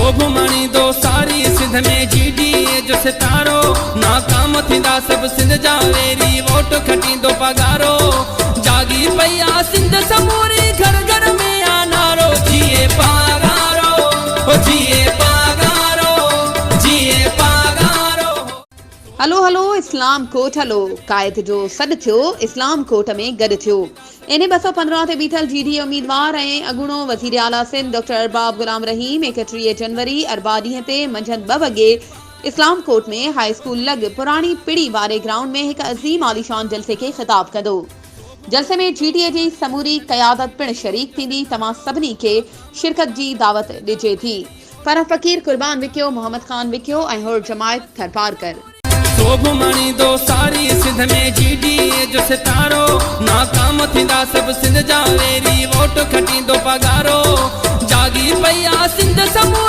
तो घुमणी दो सारी सिंध में GDA जो सितारो नाकाम थींदा सब सिंध जा वेरी वोट खटी दो पगारो जागी पया सिंध समूरी घर घर में आनारो जिए पगारो जिए पगारो जिए पगारो। हलो हलो इस्लाम कोट हलो कायद जो सॾ थियो इस्लाम कोट में गॾु थियो। इन 215 ते बीठल GDA उम्मीदवार ऐं अॻूणो वज़ीर आला सिंध डॉक्टर अरबाब गुलाम रहीम 31 जनवरी अरबा ॾींहं ते मंझंदि 2 वॻे इस्लाम कोट में हाई स्कूल लॻ पुराणी पिड़ी वारे ग्राउंड में हिकु अज़ीम आलीशान जलसे खे ख़िताब कंदो। जलसे में GDA जी समूरी क़यादत पिण शरीक थींदी। तमाम सभिनी खे शिरकत जी दावत ॾिजे थी। फरह फ़कीर कुर्बान विकियो, मोहम्मद खान विकियो ऐं हुर जमायत थरपारकर। तो घुमणी दो सारी सिंध में GDA जो सितारो नाकाम थींदा सब सिंध जा वेरी वोट खटी दो पगारो जागी पया सिंध समूरी